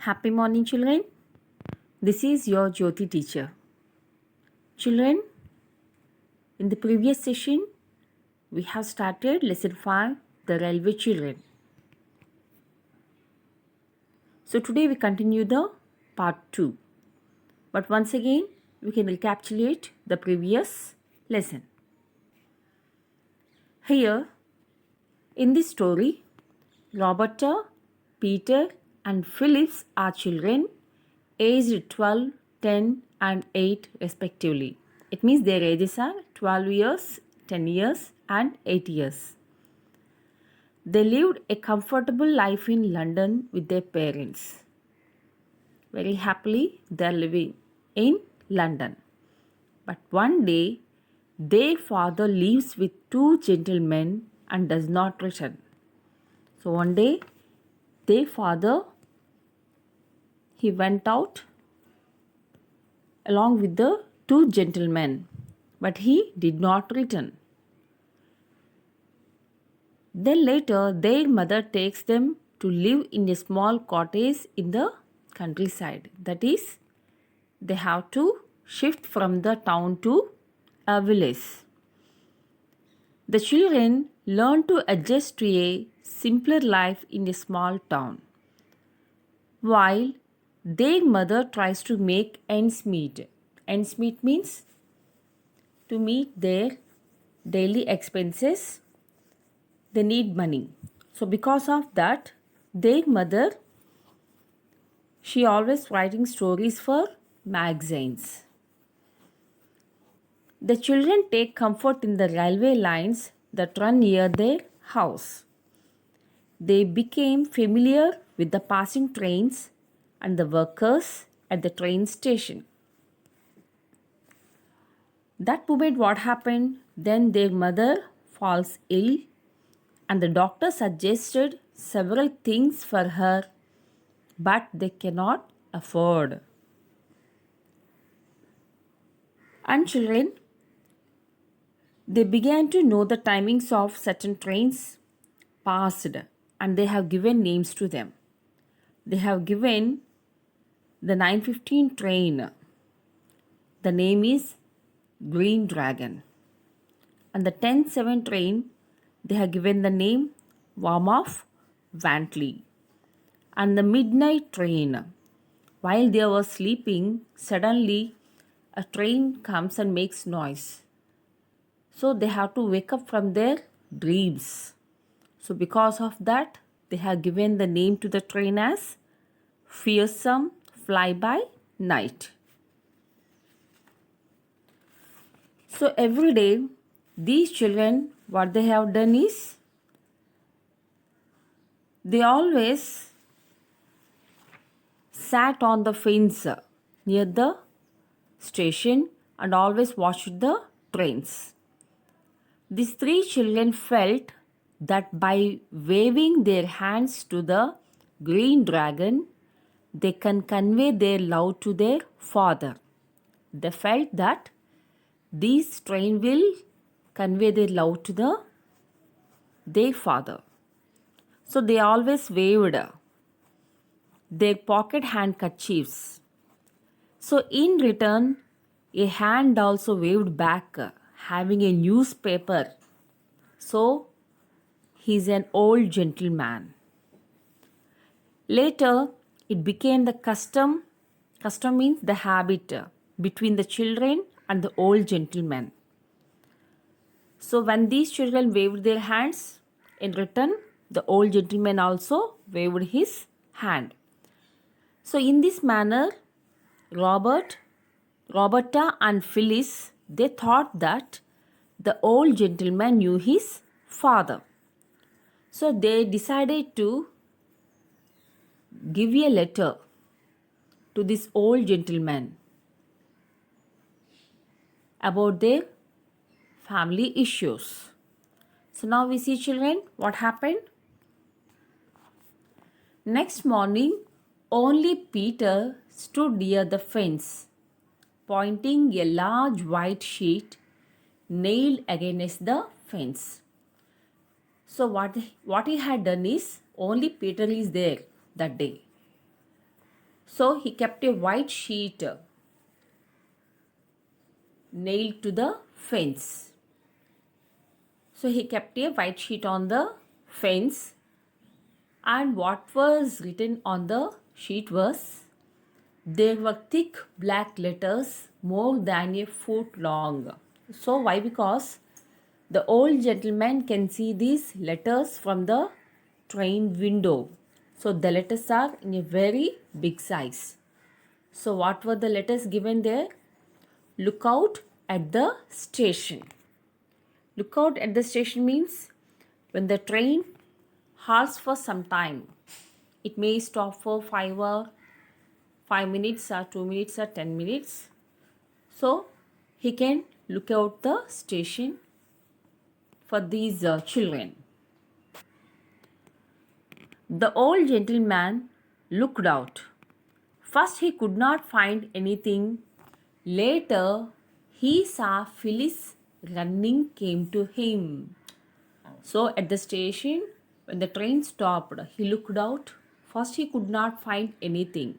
Happy morning, children. This is your Jyoti teacher. Children, in the previous session, we have started lesson 5, the railway children. So today we continue the part 2. But once again, we can recapitulate the previous lesson. Here, in this story, Roberta, Peter, and Phyllis are children aged 12, 10, and 8 respectively. It means their ages are 12 years, 10 years, and 8 years. They lived a comfortable life in London with their parents. Very happily, they are living in London. But one day, their father leaves with 2 gentlemen and does not return. So one day, their father, he went out along with the 2 gentlemen, but he did not return. Then later, their mother takes them to live in a small cottage in the countryside. That is, they have to shift from the town to a village. The children learn to adjust to a simpler life in a small town, while their mother tries to make ends meet. Ends meet means to meet their daily expenses, they need money. So because of that, their mother, she always writing stories for magazines. The children take comfort in the railway lines that run near their house. They became familiar with the passing trains and the workers at the train station. That moment what happened, then their mother falls ill and the doctor suggested several things for her, but they cannot afford. And children, they began to know the timings of certain trains passed and they have given names to them. They have given the 9:15 train. The name is Green Dragon. And the 10:07 train, they have given the name Warmouth Wantley. And the midnight train, while they were sleeping, suddenly a train comes and makes noise. So they have to wake up from their dreams. So because of that, they have given the name to the train as Fearsome Fly-by Night. So every day, these children, what they have done is, they always sat on the fence near the station and always watched the trains. These 3 children felt that by waving their hands to the green dragon, they can convey their love to their father. They felt that this train will convey their love to their father. So they always waved their pocket handkerchiefs. So in return, a hand also waved back, having a newspaper. So he's an old gentleman. Later, it became the custom. Custom means the habit between the children and the old gentleman. So when these children waved their hands, in return, the old gentleman also waved his hand. So in this manner, Roberta and Phyllis, they thought that the old gentleman knew his father. So they decided to give a letter to this old gentleman about their family issues. So now we see, children, what happened. Next morning, only Peter stood near the fence, pointing a large white sheet nailed against the fence. So what he had done is, only Peter is there that day. So he kept a white sheet nailed to the fence. So he kept a white sheet on the fence, and what was written on the sheet was, there were thick black letters more than a foot long. So why? Because the old gentleman can see these letters from the train window. So the letters are in a very big size. So what were the letters given there? Look out at the station. Look out at the station means when the train halts for some time. It may stop for 5 minutes or 2 minutes or 10 minutes. So he can look out the station for these children. The old gentleman looked out. First he could not find anything. Later he saw Phyllis running came to him. So at the station, when the train stopped, he looked out. First he could not find anything.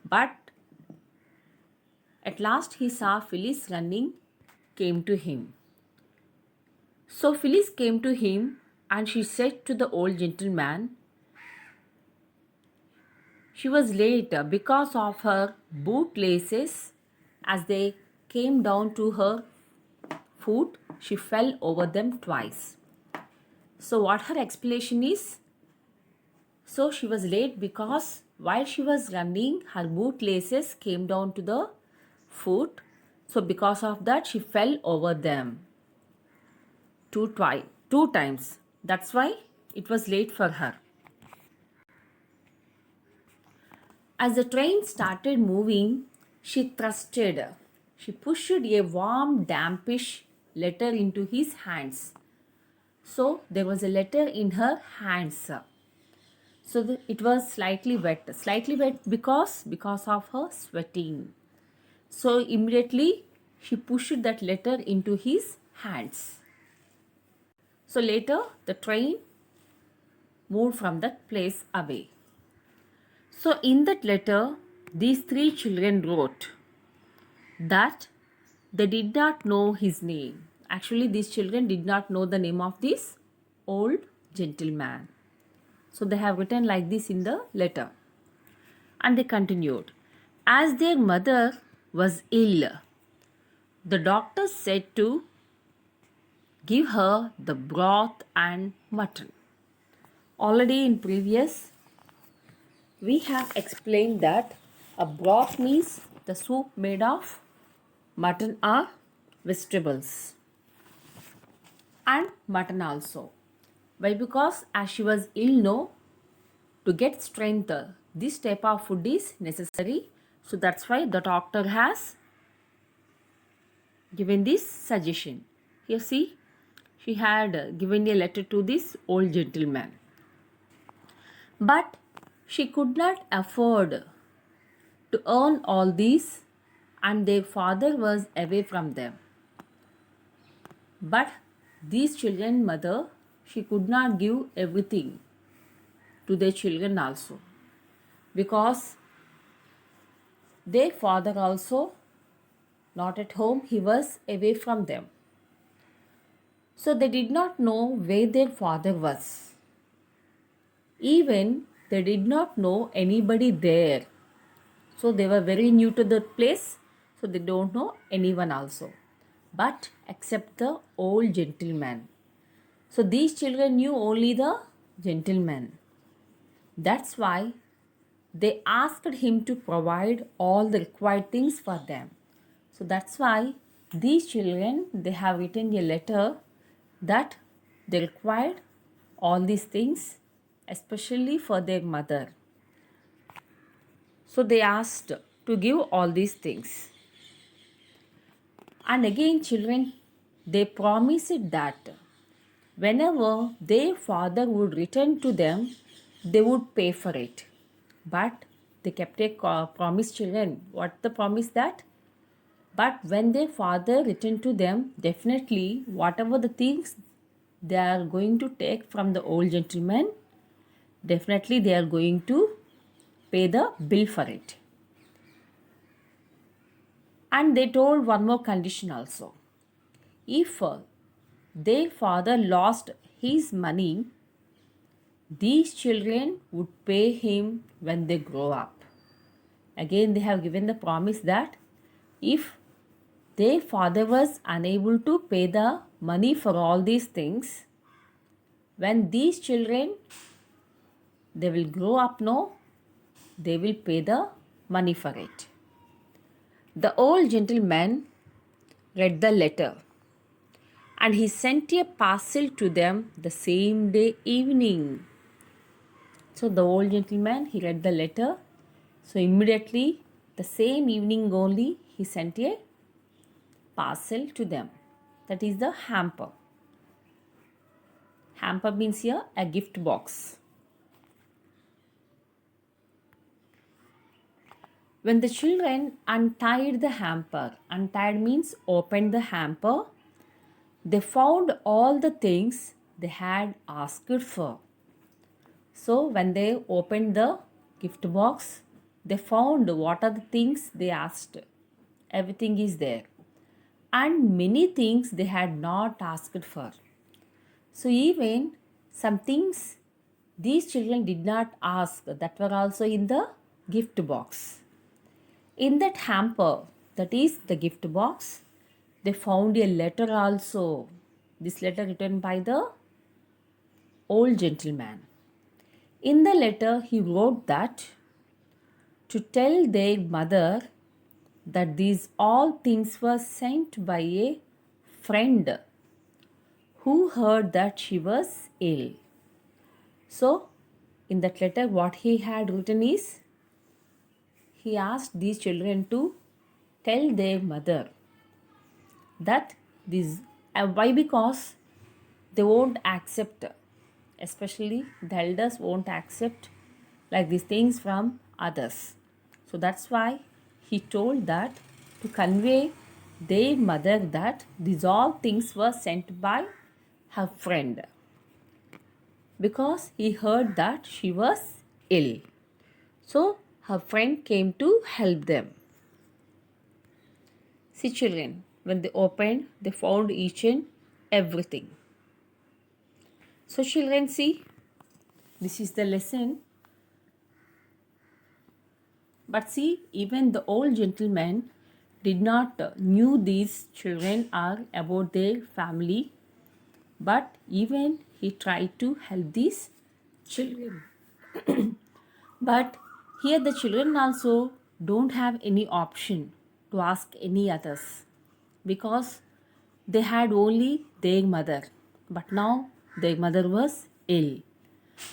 But at last he saw Phyllis running came to him. So Phyllis came to him and she said to the old gentleman, she was late because of her bootlaces. As they came down to her foot, she fell over them twice. So what her explanation is? So she was late because while she was running, her bootlaces came down to the foot. So because of that, she fell over them two times. That's why it was late for her. As the train started moving, she pushed a warm, dampish letter into his hands. So there was a letter in her hands. So it was slightly wet because of her sweating. So immediately she pushed that letter into his hands. So later the train moved from that place away. So in that letter, these three children wrote that they did not know his name. Actually, these children did not know the name of this old gentleman. So they have written like this in the letter. And they continued, as their mother was ill, the doctor said to give her the broth and mutton. Already in previous, we have explained that a broth means the soup made of mutton or vegetables, and mutton also. Why? Because as she was ill, no, to get strength, this type of food is necessary. So that's why the doctor has given this suggestion. Here see, she had given a letter to this old gentleman. But she could not afford to earn all these, and their father was away from them. But these children mother, she could not give everything to their children also, because their father also not at home, he was away from them. So they did not know where their father was. Even they did not know anybody there. So they were very new to the place, so they don't know anyone also, but except the old gentleman. So these children knew only the gentleman. That's why they asked him to provide all the required things for them. So that's why these children, they have written a letter that they required all these things, especially for their mother. So they asked to give all these things. And again, children, they promised that whenever their father would return to them, they would pay for it. But they kept a promise, children. What the promise that? But when their father returned to them, definitely whatever the things they are going to take from the old gentleman, definitely they are going to pay the bill for it. And they told one more condition also. If their father lost his money, these children would pay him when they grow up. Again, they have given the promise that if their father was unable to pay the money for all these things, when these children they will grow up, no, they will pay the money for it. The old gentleman read the letter and he sent a parcel to them the same day evening. So the old gentleman, he read the letter. So immediately, the same evening only, he sent a parcel to them. That is the hamper. Hamper means here a gift box. When the children untied the hamper, untied means opened the hamper, they found all the things they had asked for. So when they opened the gift box, they found what are the things they asked. Everything is there. And many things they had not asked for. So even some things these children did not ask that were also in the gift box. In that hamper, that is the gift box, they found a letter also. This letter written by the old gentleman. In the letter, he wrote that to tell their mother that these all things were sent by a friend who heard that she was ill. So, in that letter, what he had written is he asked these children to tell their mother that this why, because they won't accept, especially the elders won't accept like these things from others. So that's why he told that to convey their mother that these all things were sent by her friend, because he heard that she was ill. So her friend came to help them. See children, when they opened, they found each and everything. So children, see, this is the lesson. But see, even the old gentleman did not knew these children are about their family, but even he tried to help these children. But here the children also don't have any option to ask any others, because they had only their mother, but now their mother was ill.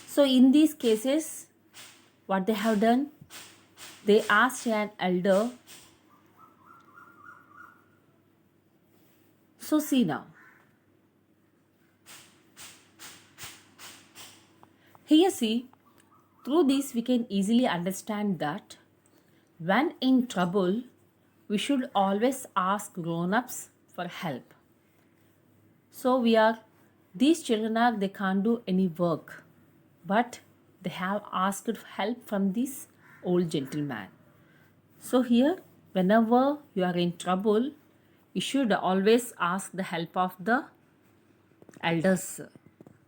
So in these cases, what they have done, they asked an elder. So see now, here see, through this we can easily understand that when in trouble, we should always ask grown-ups for help. So these children they can't do any work, but they have asked help from this old gentleman. So here, whenever you are in trouble, you should always ask the help of the elders.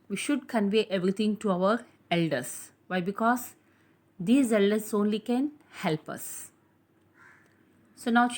We should convey everything to our elders. Why? Because these elders only can help us. So now